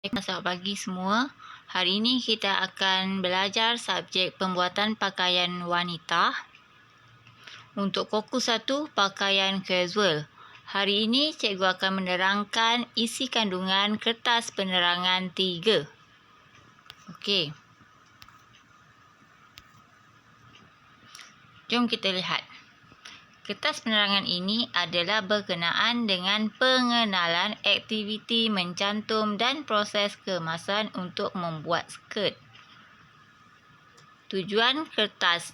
Selamat pagi semua. Hari ini kita akan belajar subjek pembuatan pakaian wanita. Untuk fokus 1, pakaian casual. Hari ini cikgu akan menerangkan isi kandungan kertas penerangan 3. Okey. Jom kita lihat. Kertas penerangan ini adalah berkenaan dengan pengenalan aktiviti mencantum dan proses kemasan untuk membuat skirt. Tujuan kertas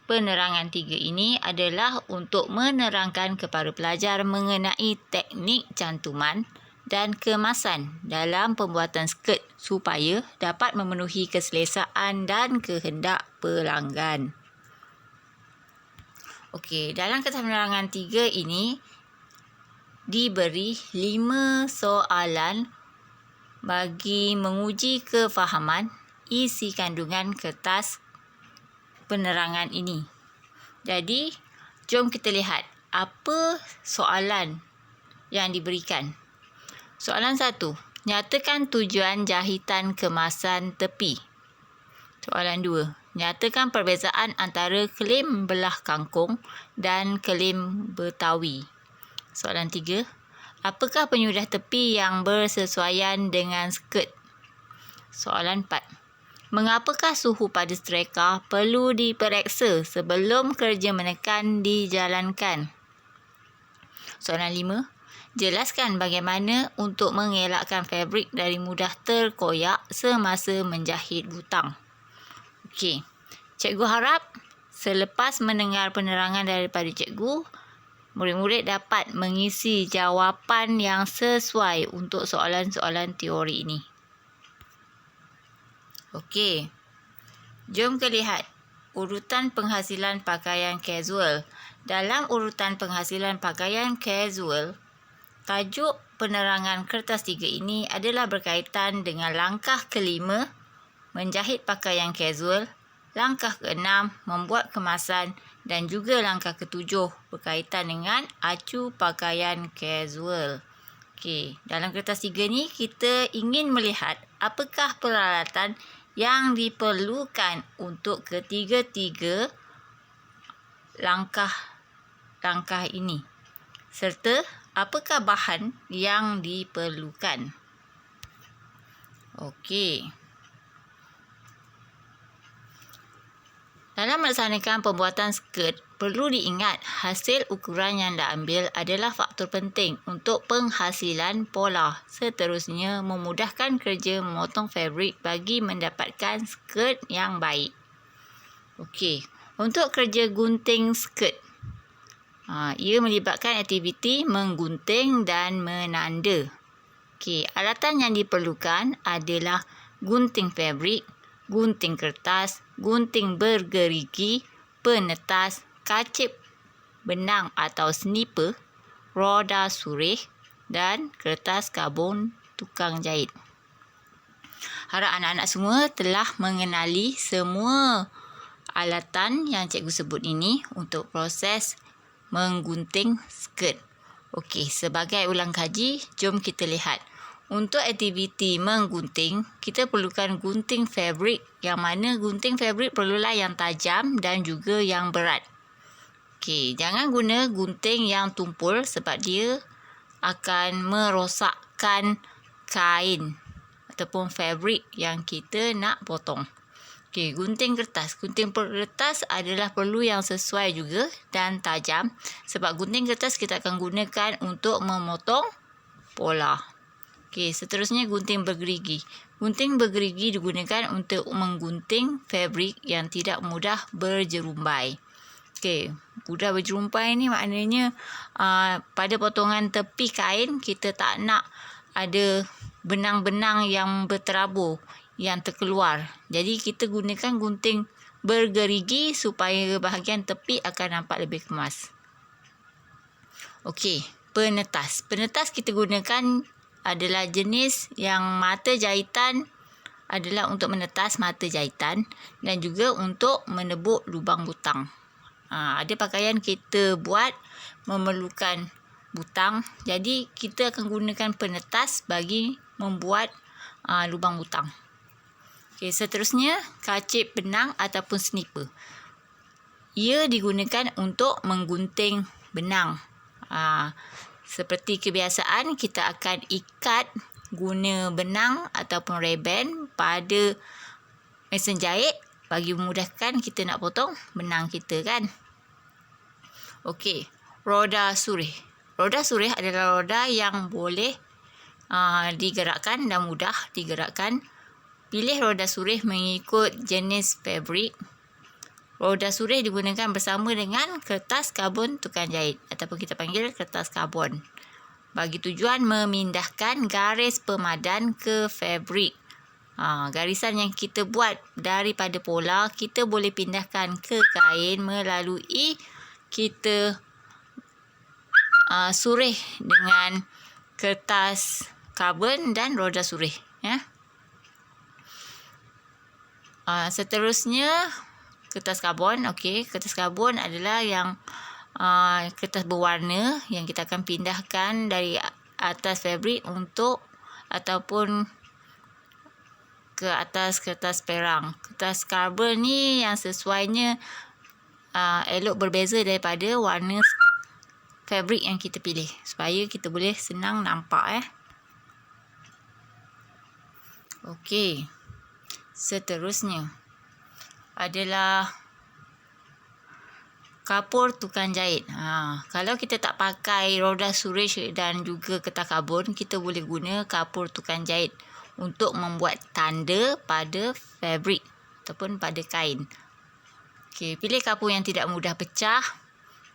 penerangan 3 ini adalah untuk menerangkan kepada pelajar mengenai teknik cantuman dan kemasan dalam pembuatan skirt supaya dapat memenuhi keselesaan dan kehendak pelanggan. Okey, dalam kertas penerangan 3 ini diberi 5 soalan bagi menguji kefahaman isi kandungan kertas penerangan ini. Jadi, jom kita lihat apa soalan yang diberikan. Soalan 1. Nyatakan tujuan jahitan kemasan tepi. Soalan 2. Nyatakan perbezaan antara kelem belah kangkung dan kelem betawi. Soalan 3. Apakah penyudah tepi yang bersesuaian dengan skirt? Soalan 4. Mengapakah suhu pada streka perlu diperiksa sebelum kerja menekan dijalankan? Soalan 5. Jelaskan bagaimana untuk mengelakkan fabrik dari mudah terkoyak semasa menjahit butang. Okey, cikgu harap selepas mendengar penerangan daripada cikgu, murid-murid dapat mengisi jawapan yang sesuai untuk soalan-soalan teori ini. Okey, jom kita lihat urutan penghasilan pakaian casual. Dalam urutan penghasilan pakaian casual, tajuk penerangan kertas 3 ini adalah berkaitan dengan langkah kelima, menjahit pakaian casual, langkah ke-6, membuat kemasan dan juga langkah ke-7 berkaitan dengan acu pakaian casual. Okey, dalam kertas 3 ni kita ingin melihat apakah peralatan yang diperlukan untuk ketiga-tiga langkah ini serta apakah bahan yang diperlukan. Okey. Dalam melaksanakan pembuatan skirt, perlu diingat hasil ukuran yang diambil adalah faktor penting untuk penghasilan pola. Seterusnya, memudahkan kerja memotong fabrik bagi mendapatkan skirt yang baik. Okey, untuk kerja gunting skirt, ia melibatkan aktiviti menggunting dan menanda. Okey, alatan yang diperlukan adalah gunting fabrik, gunting kertas, gunting bergerigi, penetas, kacip benang atau sniper, roda surih dan kertas karbon tukang jahit. Harap anak-anak semua telah mengenali semua alatan yang cikgu sebut ini untuk proses menggunting skirt. Okey, sebagai ulang kaji, jom kita lihat. Untuk aktiviti menggunting, kita perlukan gunting fabrik, yang mana gunting fabrik perlulah yang tajam dan juga yang berat. Okey, jangan guna gunting yang tumpul sebab dia akan merosakkan kain ataupun fabrik yang kita nak potong. Okey, gunting kertas. Gunting kertas adalah perlu yang sesuai juga dan tajam sebab gunting kertas kita akan gunakan untuk memotong pola. Okey, seterusnya gunting bergerigi. Gunting bergerigi digunakan untuk menggunting fabrik yang tidak mudah berjerumbai. Okey, mudah berjerumbai ni maknanya pada potongan tepi kain kita tak nak ada benang-benang yang berterabur, yang terkeluar. Jadi kita gunakan gunting bergerigi supaya bahagian tepi akan nampak lebih kemas. Okey, penetas. Penetas kita gunakan adalah jenis yang mata jahitan adalah untuk menetas mata jahitan dan juga untuk menebuk lubang butang. Ada pakaian kita buat memerlukan butang, jadi kita akan gunakan penetas bagi membuat lubang butang. Okey, seterusnya kacip benang ataupun sniper. Ia digunakan untuk menggunting benang. Seperti kebiasaan, kita akan ikat guna benang ataupun reban pada mesin jahit bagi memudahkan kita nak potong benang kita kan. Okey, roda surih. Roda surih adalah roda yang boleh digerakkan dan mudah digerakkan. Pilih roda surih mengikut jenis fabrik. Roda surih digunakan bersama dengan kertas karbon tukang jahit ataupun kita panggil kertas karbon bagi tujuan memindahkan garis pemadan ke fabrik. Garisan yang kita buat daripada pola, kita boleh pindahkan ke kain melalui kita surih dengan kertas karbon dan roda surih. Ya. Seterusnya kertas karbon. Okey, kertas karbon adalah yang kertas berwarna yang kita akan pindahkan dari atas fabrik untuk ataupun ke atas kertas perang. Kertas karbon ni yang sesuainya elok berbeza daripada warna fabrik yang kita pilih supaya kita boleh senang nampak. Okey. Seterusnya adalah kapur tukang jahit. Kalau kita tak pakai roda surih dan juga kertas karbon, kita boleh guna kapur tukang jahit untuk membuat tanda pada fabrik ataupun pada kain. Okey, pilih kapur yang tidak mudah pecah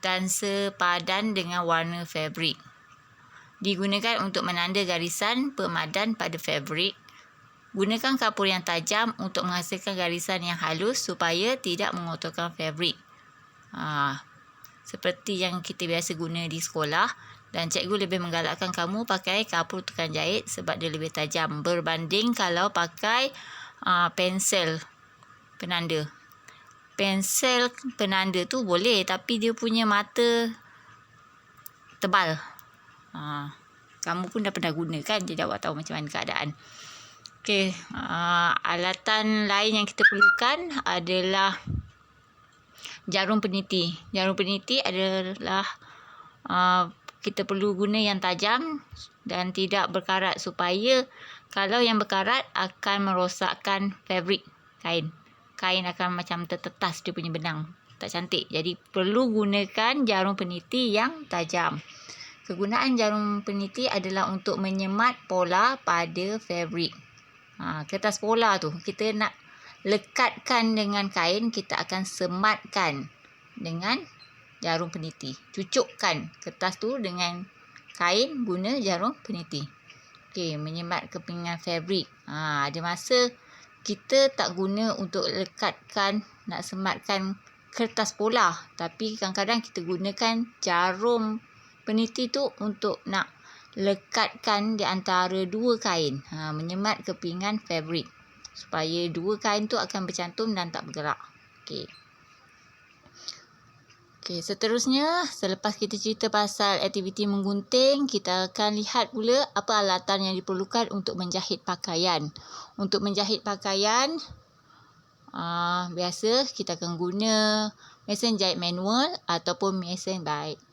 dan sepadan dengan warna fabrik. Digunakan untuk menanda garisan pemadan pada fabrik. Gunakan kapur yang tajam untuk menghasilkan garisan yang halus supaya tidak mengotorkan fabrik. Seperti yang kita biasa guna di sekolah, dan cikgu lebih menggalakkan kamu pakai kapur tukang jahit sebab dia lebih tajam berbanding kalau pakai pensel penanda. Pensel penanda tu boleh tapi dia punya mata tebal. Kamu pun dah pernah guna kan, jadi awak tahu macam mana keadaan. Okey, alatan lain yang kita perlukan adalah jarum peniti. Jarum peniti adalah kita perlu guna yang tajam dan tidak berkarat supaya kalau yang berkarat akan merosakkan fabrik kain. Kain akan macam tertetas dia punya benang. Tak cantik. Jadi perlu gunakan jarum peniti yang tajam. Kegunaan jarum peniti adalah untuk menyemat pola pada fabrik. Kertas pola tu kita nak lekatkan dengan kain, kita akan sematkan dengan jarum peniti. Cucukkan kertas tu dengan kain guna jarum peniti. Okey, menyemat kepingan fabrik. Ada masa kita tak guna untuk lekatkan, nak sematkan kertas pola, tapi kadang-kadang kita gunakan jarum peniti tu untuk nak lekatkan di antara dua kain, menyemat kepingan fabrik supaya dua kain tu akan bercantum dan tak bergerak. Okey, seterusnya selepas kita cerita pasal aktiviti menggunting, kita akan lihat pula apa alatan yang diperlukan untuk menjahit pakaian. Untuk menjahit pakaian, biasa kita akan guna mesin jahit manual ataupun mesin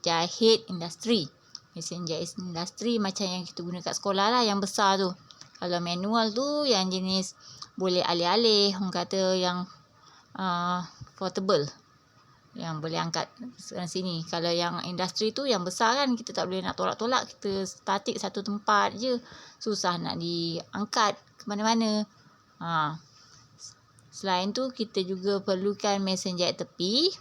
jahit industri. Mesin jahit industri macam yang kita guna kat sekolah lah, yang besar tu. Kalau manual tu yang jenis boleh alih-alih, orang kata yang portable, yang boleh angkat sana sini. Kalau yang industri tu yang besar kan, kita tak boleh nak tolak-tolak, kita statik satu tempat je, susah nak diangkat ke mana-mana. Selain tu kita juga perlukan mesin jahit tepi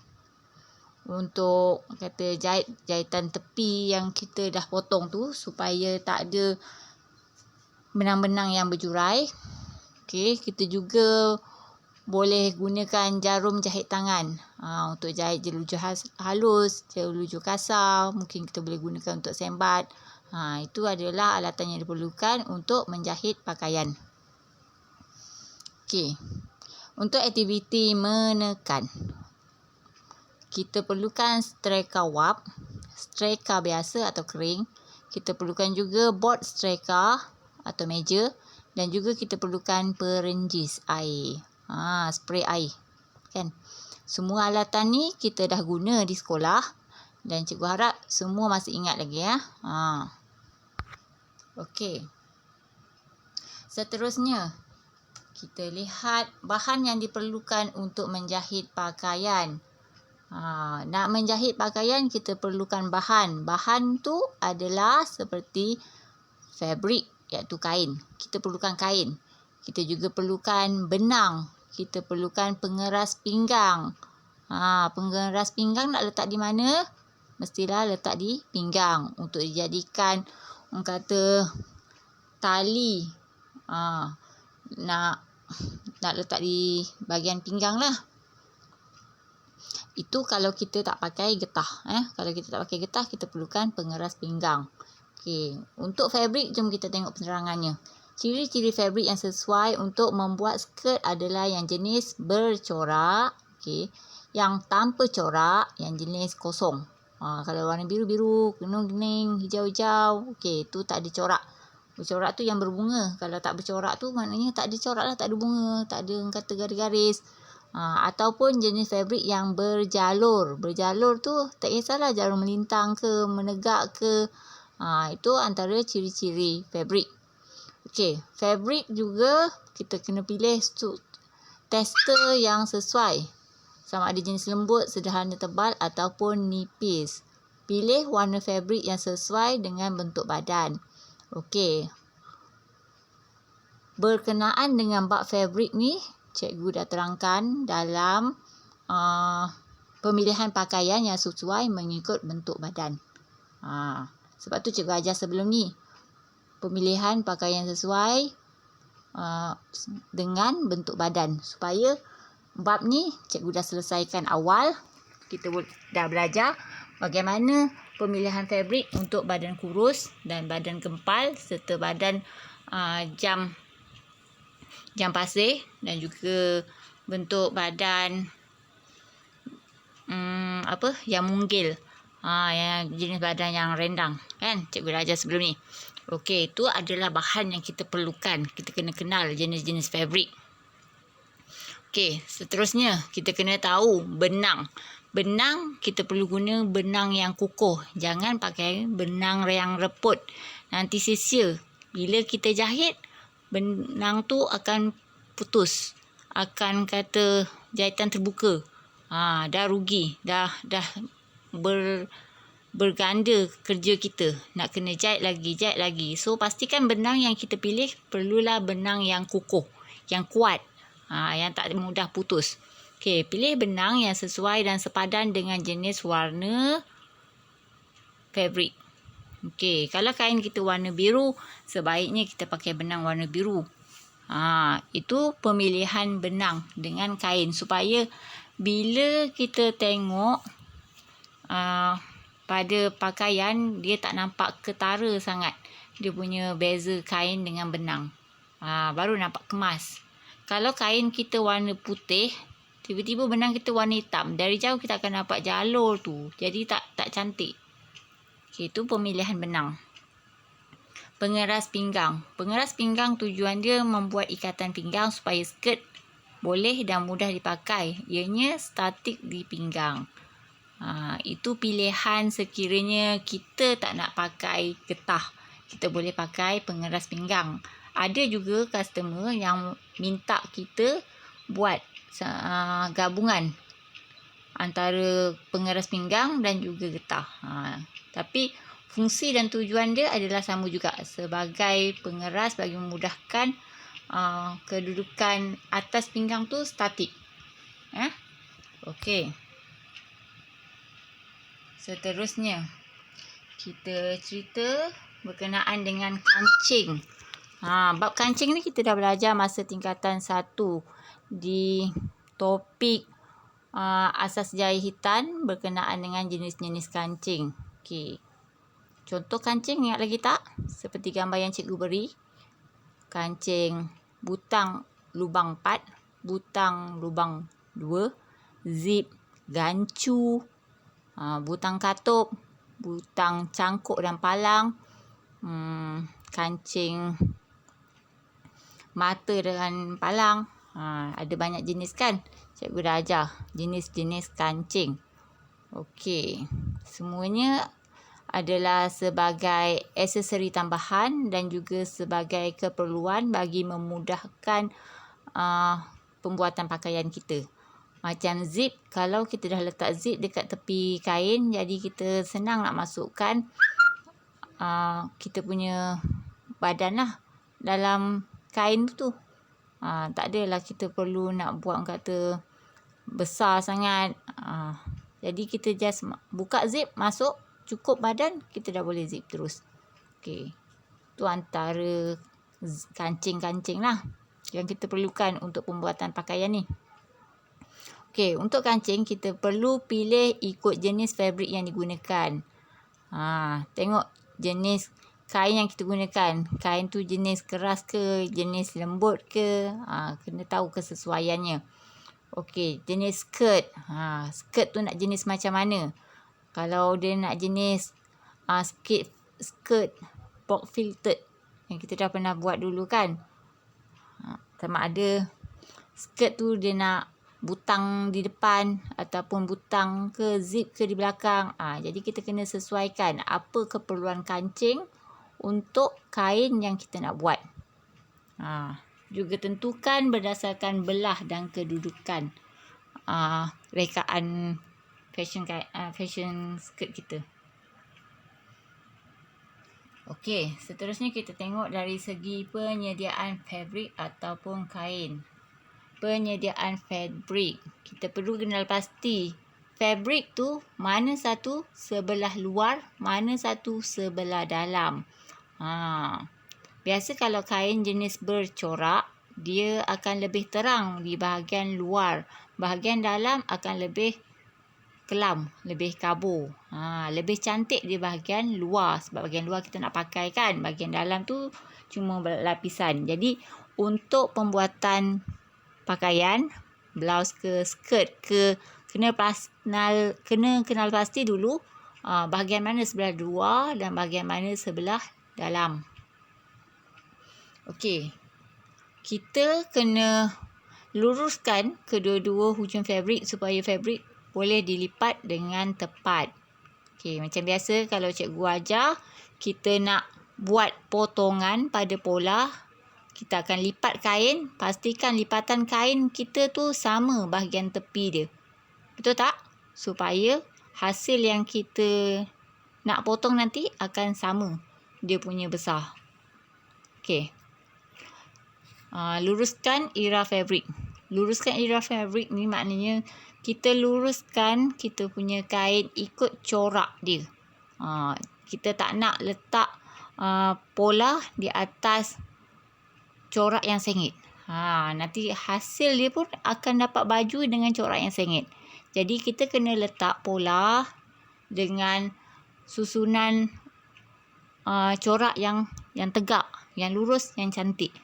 untuk kata jahitan tepi yang kita dah potong tu supaya tak ada benang-benang yang berjurai. Okey, kita juga boleh gunakan jarum jahit tangan untuk jahit jelujur halus, jelujur kasar. Mungkin kita boleh gunakan untuk sembat. Itu adalah alatan yang diperlukan untuk menjahit pakaian. Okey, untuk aktiviti menekan, kita perlukan striker wap, striker biasa atau kering. Kita perlukan juga board striker atau meja Dan juga kita perlukan perenjis air. Spray air. Kan? Semua alatan ni kita dah guna di sekolah. Dan cikgu harap semua masih ingat lagi ya. Okey. Seterusnya, kita lihat bahan yang diperlukan untuk menjahit pakaian. Nak menjahit pakaian, kita perlukan bahan. Bahan tu adalah seperti fabrik, iaitu kain. Kita perlukan kain. Kita juga perlukan benang. Kita perlukan pengeras pinggang. Pengeras pinggang nak letak di mana? Mestilah letak di pinggang untuk dijadikan orang kata tali. Nak letak di bahagian pinggang lah. Itu kalau kita tak pakai getah. Kalau kita tak pakai getah, kita perlukan pengeras pinggang. Okey, untuk fabrik, jom kita tengok penerangannya. Ciri-ciri fabrik yang sesuai untuk membuat skirt adalah yang jenis bercorak, yang tanpa corak, yang jenis kosong. Kalau warna biru-biru, kuning-kuning, hijau-hijau, itu tak ada corak. Bercorak tu yang berbunga. Kalau tak bercorak tu maknanya tak ada corak lah, tak ada bunga, tak ada kata garis-garis. Ataupun jenis fabrik yang berjalur. Berjalur tu tak kisahlah jalur melintang ke, menegak ke. Itu antara ciri-ciri fabrik. Fabrik juga kita kena pilih tester yang sesuai. Sama ada jenis lembut, sederhana, tebal ataupun nipis. Pilih warna fabrik yang sesuai dengan bentuk badan. Berkenaan dengan bab fabrik ni, cikgu dah terangkan dalam pemilihan pakaian yang sesuai mengikut bentuk badan. Sebab tu cikgu ajar sebelum ni. Pemilihan pakaian sesuai dengan bentuk badan. Supaya bab ni cikgu dah selesaikan awal. Kita dah belajar bagaimana pemilihan fabrik untuk badan kurus dan badan gempal serta badan jam pasir dan juga bentuk badan yang munggil. Yang jenis badan yang rendang. Kan? Cikgu dah ajar sebelum ni. Itu adalah bahan yang kita perlukan. Kita kena kenal jenis-jenis fabrik. Seterusnya kita kena tahu benang. Benang kita perlu guna benang yang kukuh. Jangan pakai benang yang reput. Nanti sia-sia. Bila kita jahit, benang tu akan putus. Akan kata jahitan terbuka. Dah rugi. Dah berganda kerja kita. Nak kena jahit lagi. So, pastikan benang yang kita pilih perlulah benang yang kukuh, yang kuat, yang tak mudah putus. Pilih benang yang sesuai dan sepadan dengan jenis warna fabrik. Kalau kain kita warna biru, sebaiknya kita pakai benang warna biru. Itu pemilihan benang dengan kain supaya bila kita tengok pada pakaian, dia tak nampak ketara sangat. Dia punya beza kain dengan benang. Baru nampak kemas. Kalau kain kita warna putih, tiba-tiba benang kita warna hitam. Dari jauh kita akan nampak jalur tu. Jadi tak cantik. Itu pemilihan benang. Pengeras pinggang. Pengeras pinggang tujuan dia membuat ikatan pinggang supaya skirt boleh dan mudah dipakai. Ianya statik di pinggang. Itu pilihan sekiranya kita tak nak pakai getah. Kita boleh pakai pengeras pinggang. Ada juga customer yang minta kita buat gabungan antara pengeras pinggang dan juga getah. Tapi fungsi dan tujuan dia adalah sama juga. Sebagai pengeras bagi memudahkan kedudukan atas pinggang tu statik. Seterusnya, kita cerita berkenaan dengan kancing. Bab kancing ni kita dah belajar masa tingkatan 1 di topik asas jahitan berkenaan dengan jenis-jenis kancing. Contoh kancing ingat lagi tak? Seperti gambar yang cikgu beri. Kancing butang lubang 4, butang lubang 2, zip, gancu, butang katup, butang cangkuk dan palang, kancing mata dengan palang. Ada banyak jenis kan? Cikgu dah ajar jenis-jenis kancing. Okey. Semuanya adalah sebagai aksesori tambahan dan juga sebagai keperluan bagi memudahkan pembuatan pakaian kita. Macam zip, kalau kita dah letak zip dekat tepi kain, jadi kita senang nak masukkan kita punya badan lah dalam kain tu. Tak adalah kita perlu nak buat kata besar sangat. Jadi kita just buka zip, masuk, cukup badan, kita dah boleh zip terus. Okey. Tu antara kancing-kancing lah yang kita perlukan untuk pembuatan pakaian ni. Okey, untuk kancing kita perlu pilih ikut jenis fabric yang digunakan. Tengok jenis kain yang kita gunakan. Kain tu jenis keras ke, jenis lembut ke, kena tahu kesesuaiannya. Okey, jenis skirt. Skirt tu nak jenis macam mana? Kalau dia nak jenis skirt box filtered yang kita dah pernah buat dulu kan. Sama ada skirt tu dia nak butang di depan ataupun butang ke zip ke di belakang. Jadi kita kena sesuaikan apa keperluan kancing untuk kain yang kita nak buat. Juga tentukan berdasarkan belah dan kedudukan rekaan fashion skirt kita. Okey, seterusnya kita tengok dari segi penyediaan fabric ataupun kain. Penyediaan fabric. Kita perlu kenal pasti fabric tu mana satu sebelah luar, mana satu sebelah dalam. Biasa kalau kain jenis bercorak, dia akan lebih terang di bahagian luar. Bahagian dalam akan lebih kelam, lebih kabur. Lebih cantik di bahagian luar. Sebab bahagian luar kita nak pakai kan. Bahagian dalam tu cuma lapisan. Jadi untuk pembuatan pakaian, blouse ke skirt ke, kena kenal pasti dulu bahagian mana sebelah luar dan bahagian mana sebelah dalam. Okey. Kita kena luruskan kedua-dua hujung fabric supaya fabric boleh dilipat dengan tepat. Okey, macam biasa kalau cikgu ajar, kita nak buat potongan pada pola, kita akan lipat kain, pastikan lipatan kain kita tu sama bahagian tepi dia. Betul tak? Supaya hasil yang kita nak potong nanti akan sama dia punya besar. Okey. Luruskan irah fabric. Luruskan irah fabric ni maknanya kita luruskan kita punya kain ikut corak dia. Kita tak nak letak pola di atas corak yang sengit. Nanti hasil dia pun akan dapat baju dengan corak yang sengit. Jadi kita kena letak pola dengan susunan corak yang tegak, yang lurus, yang cantik.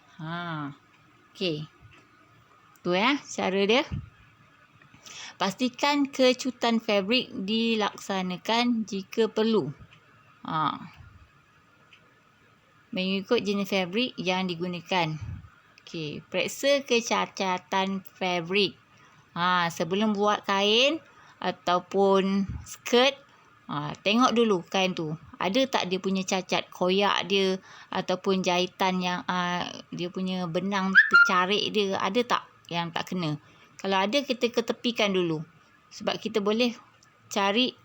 Okey. Tu cara dia. Pastikan kecutan fabric dilaksanakan jika perlu. Mengikut jenis fabric yang digunakan. Okey, periksa kecacatan fabric. Sebelum buat kain ataupun skirt, tengok dulu kain tu. Ada tak dia punya cacat, koyak dia ataupun jahitan yang dia punya benang tercarik dia, ada tak yang tak kena? Kalau ada, kita ketepikan dulu. Sebab kita boleh cari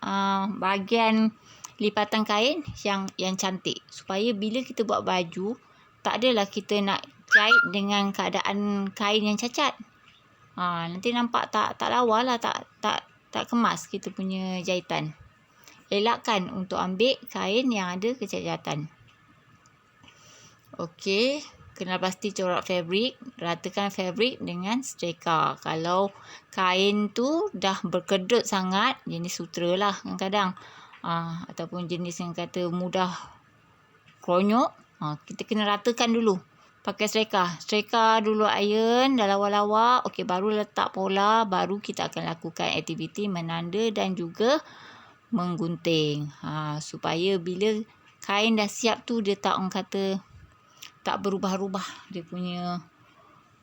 bahagian lipatan kain yang cantik. Supaya bila kita buat baju, tak adalah kita nak jahit dengan keadaan kain yang cacat. Nanti nampak tak lawa lah, tak kemas kita punya jahitan. Elakkan untuk ambil kain yang ada kecacatan. Okey, kenal pasti corak fabric, ratakan fabric dengan streka. Kalau kain tu dah berkedut sangat, jenis sutera lah kadang-kadang, ataupun jenis yang kata mudah kronyok, kita kena ratakan dulu pakai streka. Streka dulu iron, dah lawa-lawa. Okey, baru letak pola, baru kita akan lakukan aktiviti menanda dan juga menggunting. Supaya bila kain dah siap tu, dia tak, orang kata, tak berubah-ubah dia punya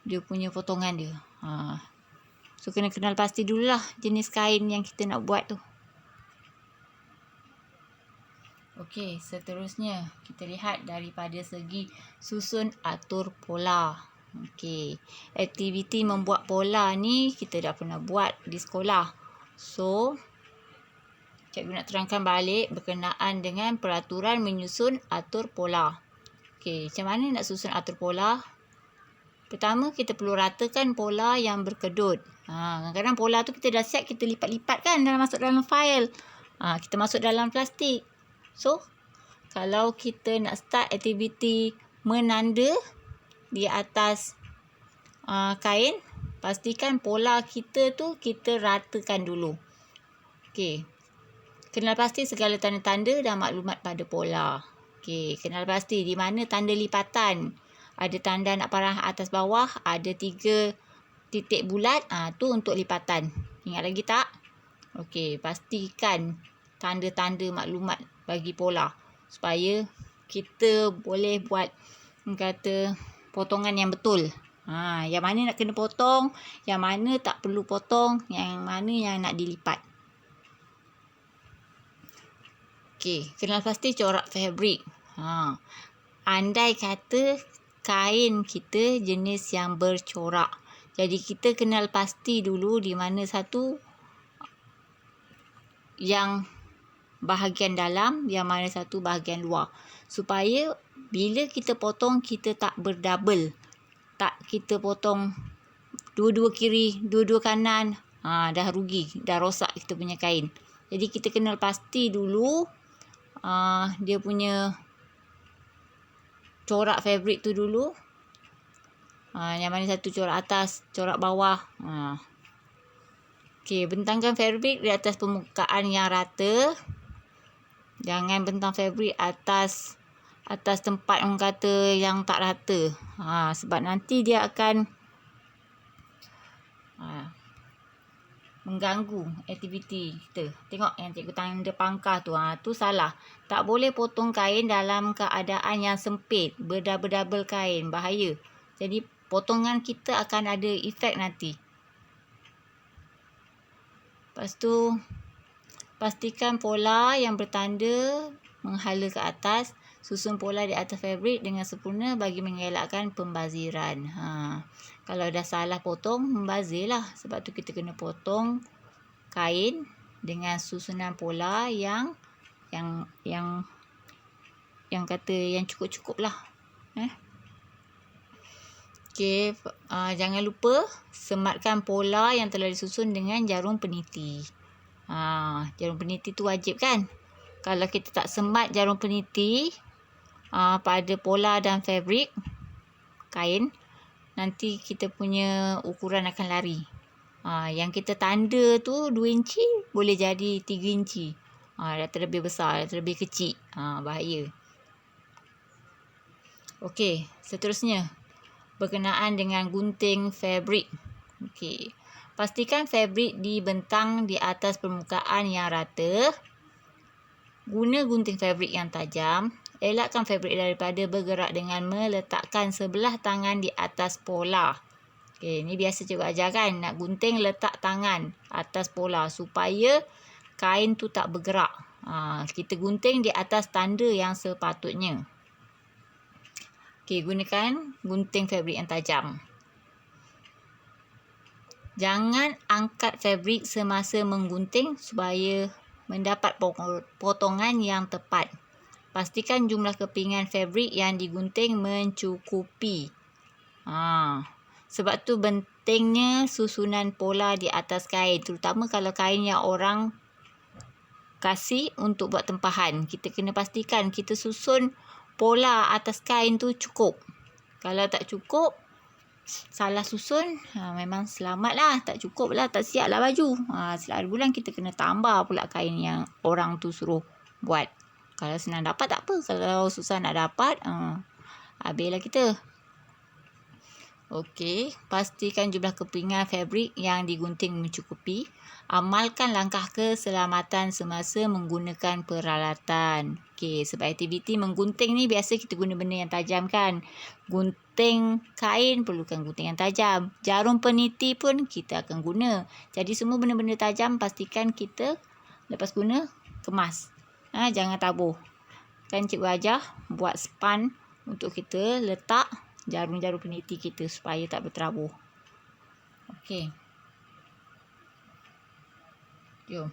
dia punya potongan dia. So kena kenal pasti dululah jenis kain yang kita nak buat tu. Okey, seterusnya kita lihat daripada segi susun atur pola. Okey, aktiviti membuat pola ni kita dah pernah buat di sekolah. So, cikgu nak terangkan balik berkenaan dengan peraturan menyusun atur pola. Okey, macam mana nak susun atur pola? Pertama, kita perlu ratakan pola yang berkedut. Kadang-kadang pola tu kita dah siap, kita lipat-lipat kan masuk dalam fail. Kita masuk dalam plastik. So, kalau kita nak start aktiviti menanda di atas kain, pastikan pola kita tu kita ratakan dulu. Okey. Kenal pasti segala tanda-tanda dan maklumat pada pola. Okey, kenal pasti di mana tanda lipatan. Ada tanda nak parah atas bawah, ada 3 titik bulat, tu untuk lipatan. Ingat lagi tak? Okey, pastikan tanda-tanda maklumat bagi pola supaya kita boleh buat potongan yang betul. Yang mana nak kena potong, yang mana tak perlu potong, yang mana yang nak dilipat. Okey, kenal pasti corak fabrik. Andai kata kain kita jenis yang bercorak. Jadi kita kenal pasti dulu di mana satu yang bahagian dalam, yang mana satu bahagian luar. Supaya bila kita potong, kita tak berdouble. Tak kita potong dua-dua kiri, dua-dua kanan. Dah rugi, dah rosak kita punya kain. Jadi kita kenal pasti dulu dia punya corak fabrik tu dulu. Yang mana satu corak atas, corak bawah. Okey, bentangkan fabrik di atas permukaan yang rata. Jangan bentang fabrik atas tempat orang kata yang tak rata. Sebab nanti dia akan mengganggu aktiviti kita. Tengok yang cikgu tanda pangkah tu. Tu salah. Tak boleh potong kain dalam keadaan yang sempit. Berdouble-double kain. Bahaya. Jadi potongan kita akan ada efek nanti. Lepas tu, pastikan pola yang bertanda menghala ke atas. Susun pola di atas fabrik dengan sempurna bagi mengelakkan pembaziran. Kalau dah salah potong, membazirlah. Sebab tu kita kena potong kain dengan susunan pola yang kata yang cukup-cukup lah. Okey, jangan lupa sematkan pola yang telah disusun dengan jarum peniti. Jarum peniti tu wajib kan? Kalau kita tak semat jarum peniti pada pola dan fabrik kain, nanti kita punya ukuran akan lari. Yang kita tanda tu 2 inci boleh jadi 3 inci. Dah terlebih besar, dah terlebih kecil. Bahaya. Okey, seterusnya berkenaan dengan gunting fabrik. Okey, pastikan fabrik dibentang di atas permukaan yang rata. Guna gunting fabrik yang tajam. Elakkan fabrik daripada bergerak dengan meletakkan sebelah tangan di atas pola. Okey, ni biasa cikgu ajar kan. Nak gunting, letak tangan atas pola supaya kain tu tak bergerak. Kita gunting di atas tanda yang sepatutnya. Okey, gunakan gunting fabrik yang tajam. Jangan angkat fabrik semasa menggunting supaya mendapat potongan yang tepat. Pastikan jumlah kepingan fabrik yang digunting mencukupi. Sebab tu pentingnya susunan pola di atas kain. Terutama kalau kain yang orang kasih untuk buat tempahan. Kita kena pastikan kita susun pola atas kain tu cukup. Kalau tak cukup, salah susun, memang selamat lah. Tak cukup lah, tak siap lah baju. Setelah ada bulan kita kena tambah pula kain yang orang tu suruh buat. Kalau senang dapat tak apa. Kalau susah nak dapat, habislah kita. Okey, pastikan jumlah kepingan fabrik yang digunting mencukupi. Amalkan langkah keselamatan semasa menggunakan peralatan. Okey, sebab aktiviti menggunting ni biasa kita guna benda yang tajam kan. gunting kain perlukan gunting yang tajam. Jarum peniti pun kita akan guna. Jadi semua benda-benda tajam pastikan kita lepas guna kemas. Jangan tabuh. Kan cikgu ajar buat span untuk kita letak jarum-jarum peniti kita supaya tak berterabur. Okey. Jom.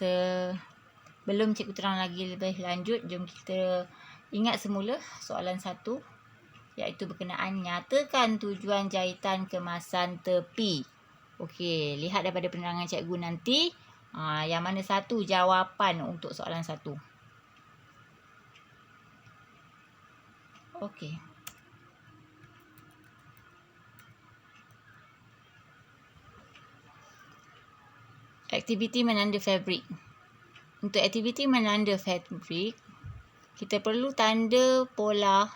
Sebelum cikgu terang lagi lebih lanjut, jom kita ingat semula soalan 1, iaitu berkenaan nyatakan tujuan jahitan kemasan tepi. Okey, lihat daripada penerangan cikgu nanti, yang mana satu jawapan untuk soalan 1. Okey. Aktiviti menanda fabrik. Untuk aktiviti menanda fabrik, kita perlu tanda pola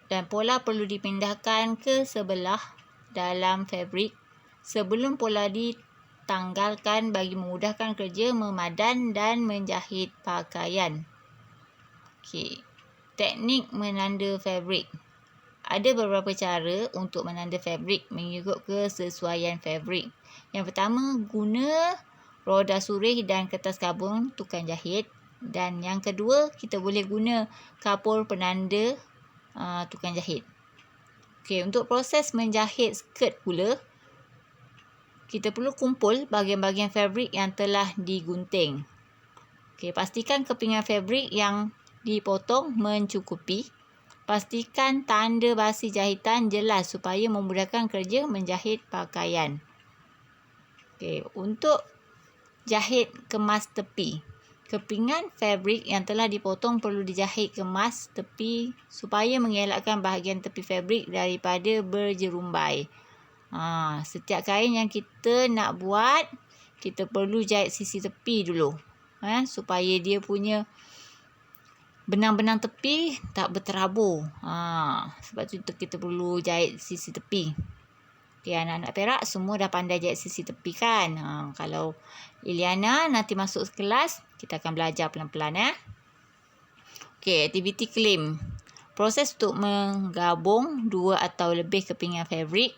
dan pola perlu dipindahkan ke sebelah dalam fabrik sebelum pola ditanggalkan bagi memudahkan kerja memadan dan menjahit pakaian. Okey. Teknik menanda fabrik. Ada beberapa cara untuk menanda fabrik mengikut kesesuaian fabrik. Yang pertama, guna roda surih dan kertas karbon tukang jahit. Dan yang kedua, kita boleh guna kapur penanda tukang jahit. Okey, untuk proses menjahit skirt pula, kita perlu kumpul bahagian-bahagian fabrik yang telah digunting. Okey, pastikan kepingan fabrik yang dipotong mencukupi. Pastikan tanda basi jahitan jelas supaya memudahkan kerja menjahit pakaian. Okey, untuk jahit kemas tepi. Kepingan fabrik yang telah dipotong perlu dijahit kemas tepi supaya mengelakkan bahagian tepi fabrik daripada berjerumbai. Setiap kain yang kita nak buat, kita perlu jahit sisi tepi dulu. Supaya dia punya benang-benang tepi tak berterabur. Sebab tu kita perlu jahit sisi tepi. Okay, anak-anak Perak semua dah pandai jahit sisi tepi kan? Kalau Iliana nanti masuk kelas, kita akan belajar pelan-pelan. Okey, aktiviti claim. Proses untuk menggabung dua atau lebih kepingan fabrik.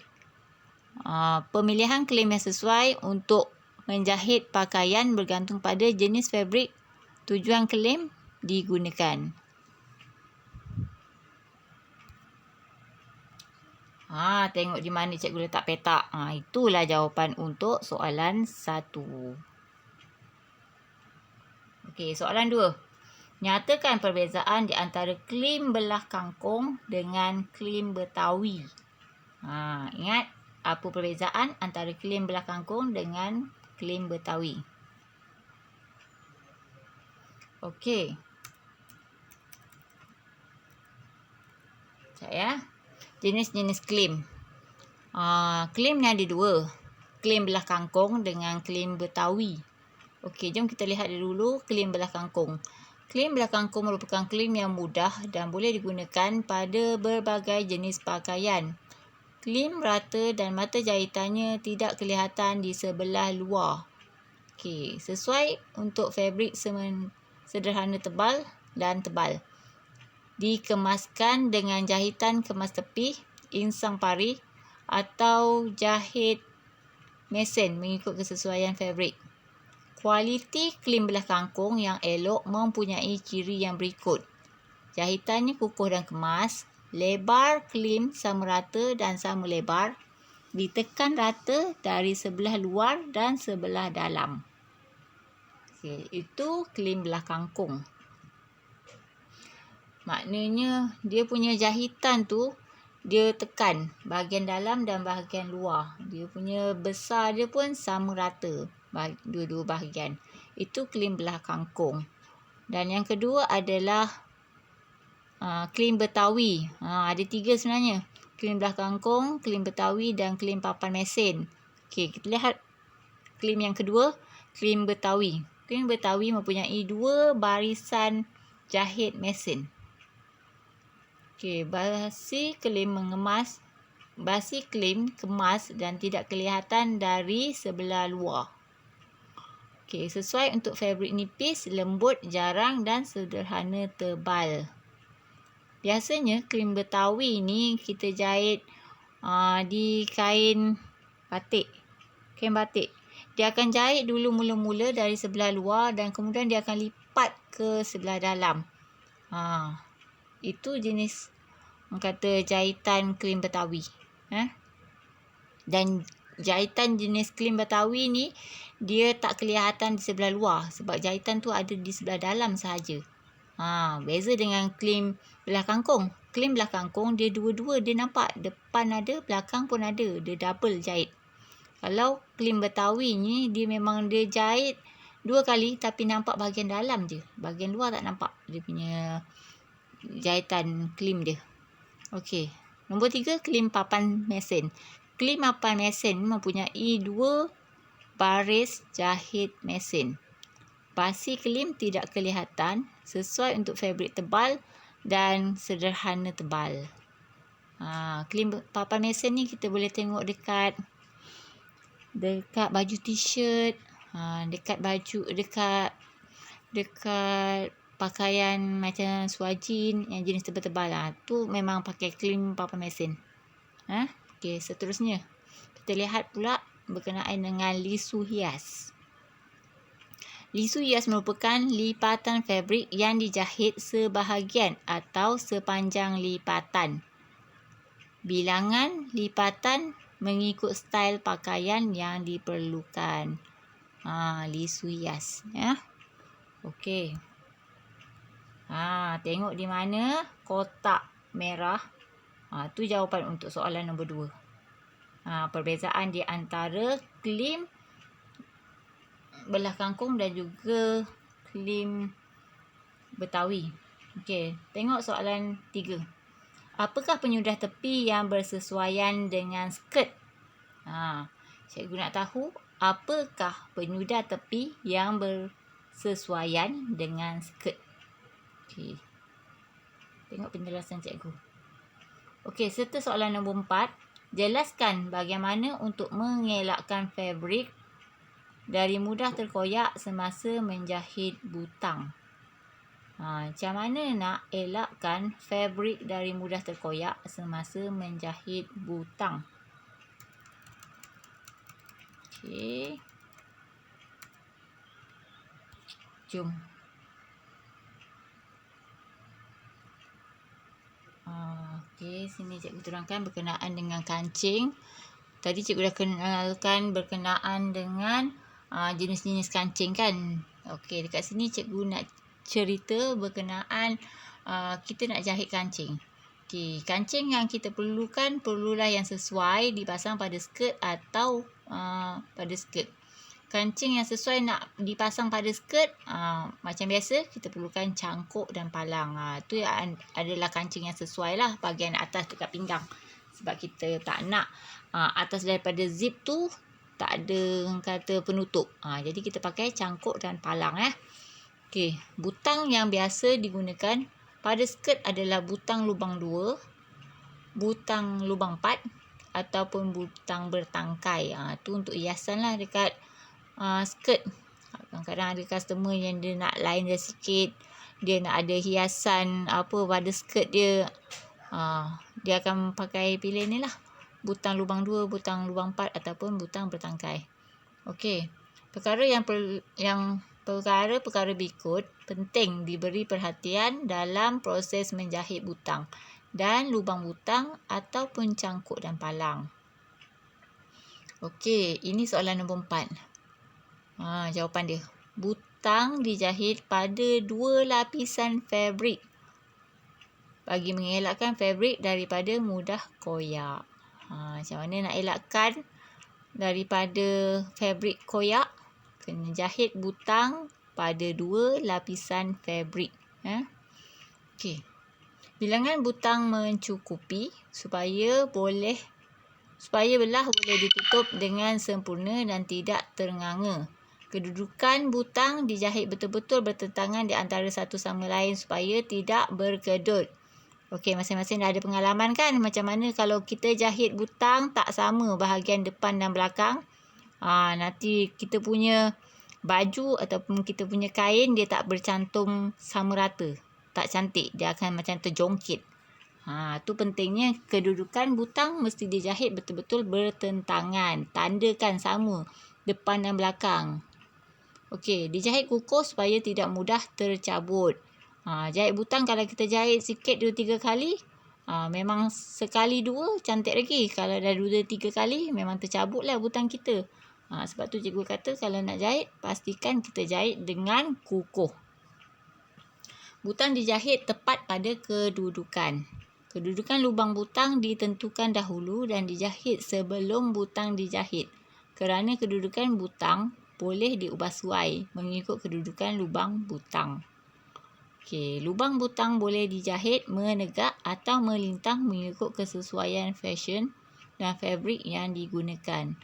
Pemilihan claim yang sesuai untuk menjahit pakaian bergantung pada jenis fabrik tujuan claim digunakan. Tengok di mana cikgu letak petak. Itulah jawapan untuk soalan 1. Okey, soalan 2. Nyatakan perbezaan di antara claim belah kangkung dengan claim Betawi. Ingat apa perbezaan antara claim belah kangkung dengan claim Betawi? Okey. Sekejap. Jenis-jenis claim. Claim ni ada 2. Claim belah kangkung dengan claim Betawi. Okey, jom kita lihat dulu claim belah kangkung. Claim belah kangkung merupakan claim yang mudah dan boleh digunakan pada berbagai jenis pakaian. Claim rata dan mata jahitannya tidak kelihatan di sebelah luar. Okey, sesuai untuk fabrik sederhana tebal dan tebal. Dikemaskan dengan jahitan kemas tepi, insang pari atau jahit mesin mengikut kesesuaian fabrik. Kualiti claim belah kangkung yang elok mempunyai ciri yang berikut. Jahitannya kukuh dan kemas, lebar claim sama rata dan sama lebar, ditekan rata dari sebelah luar dan sebelah dalam. Okay, itu claim belah kangkung. Maknanya dia punya jahitan tu dia tekan bahagian dalam dan bahagian luar. Dia punya besar dia pun sama rata dua-dua bahagian. Itu claim belah kangkung. Dan yang kedua adalah claim Betawi. Ada 3 sebenarnya. Claim belah kangkung, claim Betawi dan claim papan mesin. Okey, kita lihat claim yang kedua, claim Betawi. Claim Betawi mempunyai 2 barisan jahit mesin. Okey, basi claim kemas dan tidak kelihatan dari sebelah luar. Okey, sesuai untuk fabrik nipis, lembut, jarang dan sederhana tebal. Biasanya krim Betawi ni kita jahit di kain batik. Kain batik. Dia akan jahit dulu mula-mula dari sebelah luar dan kemudian dia akan lipat ke sebelah dalam. Itu jenis orang kata jahitan krim Betawi. Dan jahitan jenis krim Betawi ni dia tak kelihatan di sebelah luar sebab jahitan tu ada di sebelah dalam sahaja. Beza dengan krim belah kangkung. Krim belah kangkung dia dua-dua, dia nampak depan ada, belakang pun ada. Dia double jahit. Kalau krim Betawi ni dia memang dia jahit 2 kali tapi nampak bahagian dalam je. Bahagian luar tak nampak dia punya jahitan krim dia. Okey. Nombor 3, krim papan mesin. Krim papan mesin mempunyai 2 baris jahit mesin. Basi krim tidak kelihatan, sesuai untuk fabrik tebal dan sederhana tebal. Krim papan mesin ni kita boleh tengok dekat baju t-shirt, dekat baju, dekat pakaian macam suajin yang jenis tebal-tebal. Tu memang pakai krim papan mesin. Okey, seterusnya kita lihat pula berkenaan dengan lisu hias. Lisu hias merupakan lipatan fabrik yang dijahit sebahagian atau sepanjang lipatan. Bilangan lipatan mengikut style pakaian yang diperlukan. Lisu hias. Okey. Tengok di mana kotak merah. Tu jawapan untuk soalan nombor 2. Perbezaan di antara krim belah kangkung dan juga krim Betawi. Okey, tengok soalan 3. Apakah penyudah tepi yang bersesuaian dengan skirt? Cikgu nak tahu apakah penyudah tepi yang bersesuaian dengan skirt. Okey. Tengok penjelasan cikgu. Okey, serta soalan nombor 4. Jelaskan bagaimana untuk mengelakkan fabrik dari mudah terkoyak semasa menjahit butang. Macam mana nak elakkan fabrik dari mudah terkoyak semasa menjahit butang? Okey. Jom. Okey, sini cikgu terangkan berkenaan dengan kancing. Tadi cikgu dah kenalkan berkenaan dengan jenis-jenis kancing kan. Okey, dekat sini cikgu nak cerita berkenaan kita nak jahit kancing. Okey, kancing yang kita perlulah yang sesuai dipasang pada skirt atau pada skirt. Kancing yang sesuai nak dipasang pada skirt, macam biasa kita perlukan cangkuk dan palang. Itu adalah kancing yang sesuai lah bahagian atas dekat pinggang. Sebab kita tak nak atas daripada zip tu tak ada kata penutup. Jadi kita pakai cangkuk dan palang. Okey, butang yang biasa digunakan pada skirt adalah butang lubang 2, butang lubang 4 ataupun butang bertangkai. Tu untuk hiasan lah dekat skirt. Kadang-kadang ada customer yang dia nak lain dia sikit, dia nak ada hiasan apa pada skirt dia, dia akan pakai pilih ni lah, butang lubang 2, butang lubang 4 ataupun butang bertangkai. Okey, perkara berikut penting diberi perhatian dalam proses menjahit butang dan lubang butang ataupun cangkuk dan palang. Okey, ini soalan nombor 4. Jawapan dia. Butang dijahit pada 2 lapisan fabrik bagi mengelakkan fabrik daripada mudah koyak. Macam mana nak elakkan daripada fabrik koyak? Kena jahit butang pada 2 lapisan fabrik. Okey. Bilangan butang mencukupi supaya belah boleh ditutup dengan sempurna dan tidak ternganga. Kedudukan butang dijahit betul-betul bertentangan di antara satu sama lain supaya tidak berkedut. Okey, masing-masing dah ada pengalaman kan macam mana kalau kita jahit butang tak sama bahagian depan dan belakang. Nanti kita punya baju ataupun kita punya kain dia tak bercantum sama rata. Tak cantik, dia akan macam terjongkit. Tu pentingnya kedudukan butang mesti dijahit betul-betul bertentangan. Tandakan sama depan dan belakang. Okey, dijahit kukuh supaya tidak mudah tercabut. Jahit butang kalau kita jahit sikit 2-3 kali, memang sekali dua cantik lagi. Kalau dah 2-3 kali memang tercabutlah butang kita. Sebab tu cikgu kata kalau nak jahit pastikan kita jahit dengan kukuh. Butang dijahit tepat pada kedudukan. Kedudukan lubang butang ditentukan dahulu dan dijahit sebelum butang dijahit. Kerana kedudukan butang boleh diubah suai mengikut kedudukan lubang butang. Okey, lubang butang boleh dijahit menegak atau melintang mengikut kesesuaian fashion dan fabrik yang digunakan.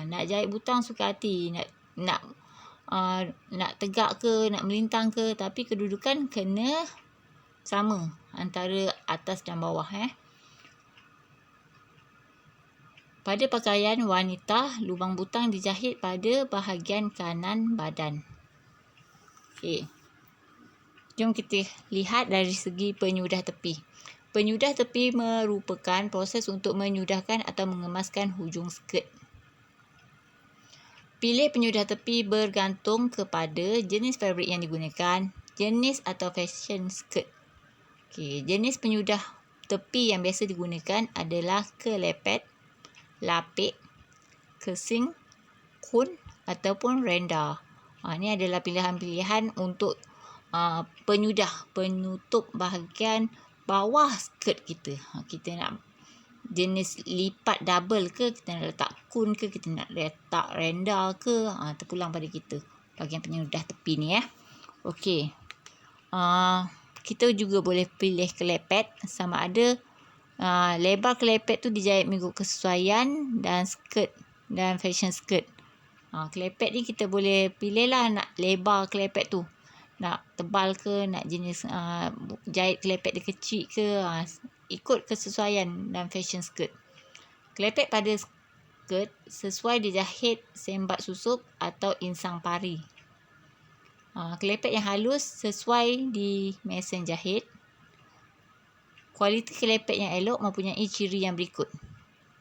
Nak jahit butang suka hati, nak tegak ke, nak melintang ke, tapi kedudukan kena sama antara atas dan bawah. Pada pakaian wanita, lubang butang dijahit pada bahagian kanan badan. Okey. Jom kita lihat dari segi penyudah tepi. Penyudah tepi merupakan proses untuk menyudahkan atau mengemaskan hujung skirt. Pilih penyudah tepi bergantung kepada jenis fabrik yang digunakan, jenis atau fashion skirt. Okey, jenis penyudah tepi yang biasa digunakan adalah kelepet, lapik, kesing, kun ataupun renda. Ini adalah pilihan-pilihan untuk penutup bahagian bawah skirt kita. Kita nak jenis lipat double ke, kita nak letak kun ke, kita nak letak renda ke, terpulang pada kita bahagian penyudah tepi ni. Okey. Kita juga boleh pilih kelepet, sama ada lebar kelepet tu dijahit mengikut kesesuaian dan skirt dan fashion skirt. Kelepet ni kita boleh pilih lah nak lebar kelepet tu, nak tebal ke, nak jenis jahit kelepet dia kecil ke, ikut kesesuaian dan fashion skirt. Kelepet pada skirt sesuai dijahit sembat susup atau insang pari. Kelepet yang halus sesuai di mesin jahit. Kualiti kelepet yang elok mempunyai ciri yang berikut.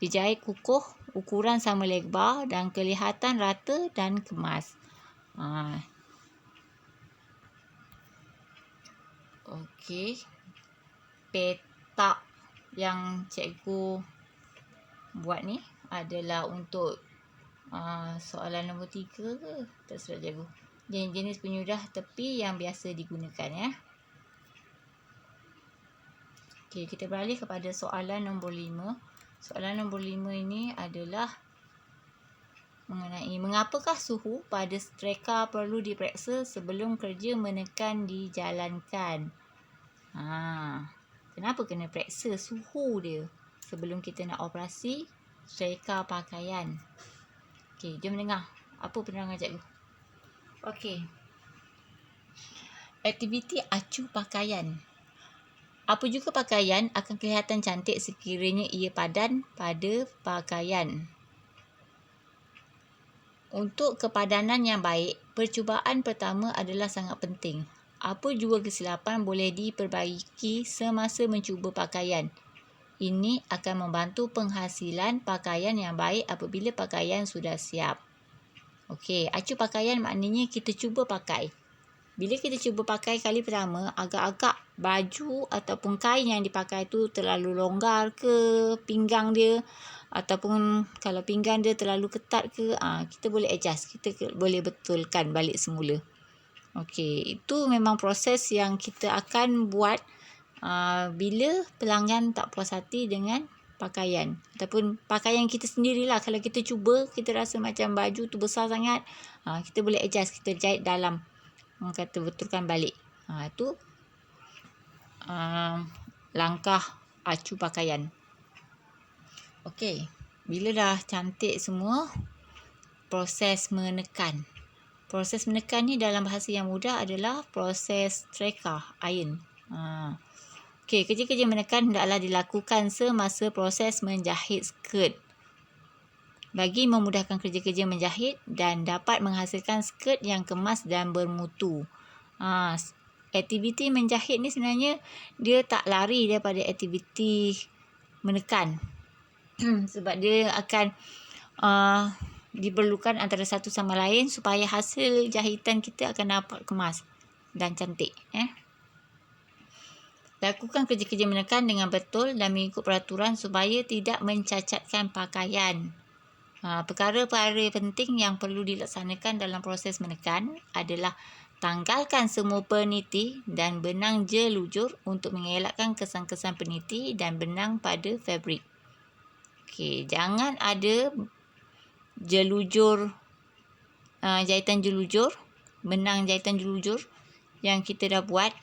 Dijahit kukuh, ukuran sama lebar dan kelihatan rata dan kemas. Okey. Petak yang cikgu buat ni adalah untuk soalan nombor 3 ke? Tak silap cikgu. Jenis penyudah tepi yang biasa digunakan. Okey, kita beralih kepada soalan nombor 5. Soalan nombor 5 ini adalah mengenai mengapakah suhu pada streka perlu diperiksa sebelum kerja menekan dijalankan. Kenapa kena periksa suhu dia sebelum kita nak operasi streka pakaian? Okey, jom dengar apa penerangan cikgu. Okey. Aktiviti acu pakaian. Apa juga pakaian akan kelihatan cantik sekiranya ia padan pada pakaian. Untuk kepadanan yang baik, percubaan pertama adalah sangat penting. Apa jua kesilapan boleh diperbaiki semasa mencuba pakaian. Ini akan membantu penghasilan pakaian yang baik apabila pakaian sudah siap. Okey, acu pakaian maknanya kita cuba pakai. Bila kita cuba pakai kali pertama, agak-agak baju ataupun kain yang dipakai tu terlalu longgar ke pinggang dia, ataupun kalau pinggang dia terlalu ketat ke, kita boleh adjust, kita boleh betulkan balik semula. Okey, itu memang proses yang kita akan buat bila pelanggan tak puas hati dengan pakaian ataupun pakaian kita sendirilah. Kalau kita cuba, kita rasa macam baju tu besar sangat, kita boleh adjust, kita jahit dalam, kata betulkan balik. Itu langkah acu pakaian. Okey, bila dah cantik semua, proses menekan. Proses menekan ni dalam bahasa yang mudah adalah proses streka, iron. Okey, kerja-kerja menekan hendaklah dilakukan semasa proses menjahit skirt bagi memudahkan kerja-kerja menjahit dan dapat menghasilkan skirt yang kemas dan bermutu. aktiviti menjahit ni sebenarnya dia tak lari daripada aktiviti menekan. Sebab dia akan diperlukan antara satu sama lain supaya hasil jahitan kita akan dapat kemas dan cantik. Lakukan kerja-kerja menekan dengan betul dan mengikut peraturan supaya tidak mencacatkan pakaian. Perkara-perkara penting yang perlu dilaksanakan dalam proses menekan adalah tanggalkan semua peniti dan benang jelujur untuk mengelakkan kesan-kesan peniti dan benang pada fabrik. Okey, jangan ada jelujur, jahitan jelujur, benang jahitan jelujur yang kita dah buat.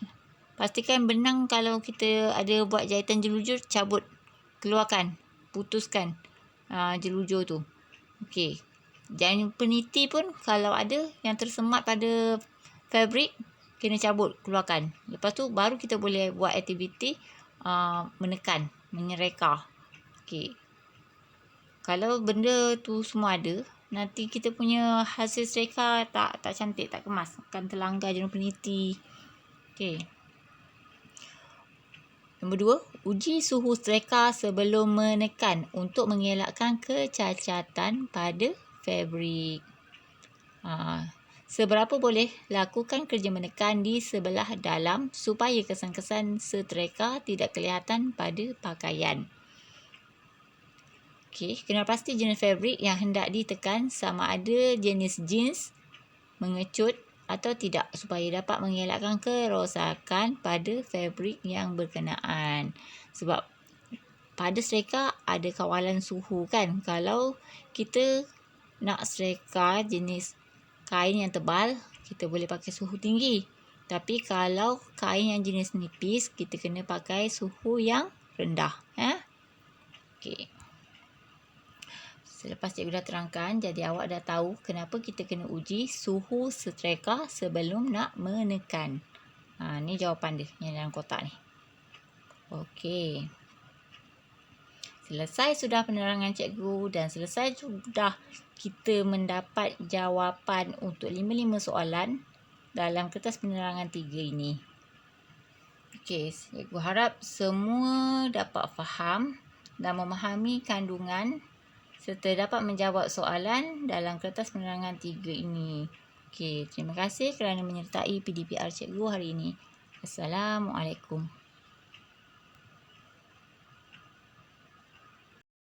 Pastikan benang kalau kita ada buat jahitan jelujur, cabut, keluarkan, putuskan jelujur tu. Okey. Dan peniti pun kalau ada yang tersemat pada fabrik, kena cabut, keluarkan. Lepas tu baru kita boleh buat aktiviti menekan, menyereka. Okey. Kalau benda tu semua ada, nanti kita punya hasil sereka tak cantik, tak kemas. Akan terlanggar jarum peniti. Okey. Nombor 2, uji suhu sereka sebelum menekan untuk mengelakkan kecacatan pada fabrik. Seberapa boleh lakukan kerja menekan di sebelah dalam supaya kesan-kesan setreka tidak kelihatan pada pakaian. Okey, kena pasti jenis fabrik yang hendak ditekan sama ada jenis jeans, mengecut atau tidak supaya dapat mengelakkan kerosakan pada fabrik yang berkenaan. Sebab pada sereka ada kawalan suhu kan. Kalau kita nak sereka jenis kain yang tebal, kita boleh pakai suhu tinggi. Tapi kalau kain yang jenis nipis, kita kena pakai suhu yang rendah. Okey. Selepas cikgu dah terangkan, jadi awak dah tahu kenapa kita kena uji suhu setreka sebelum nak menekan. Ni jawapan dia yang dalam kotak ni. Okey. Selesai sudah penerangan cikgu dan selesai sudah kita mendapat jawapan untuk 5 soalan dalam kertas penerangan 3 ini. Okey, cikgu harap semua dapat faham dan memahami kandungan serta dapat menjawab soalan dalam kertas penerangan 3 ini. Okey, terima kasih kerana menyertai PDPR cikgu hari ini. Assalamualaikum.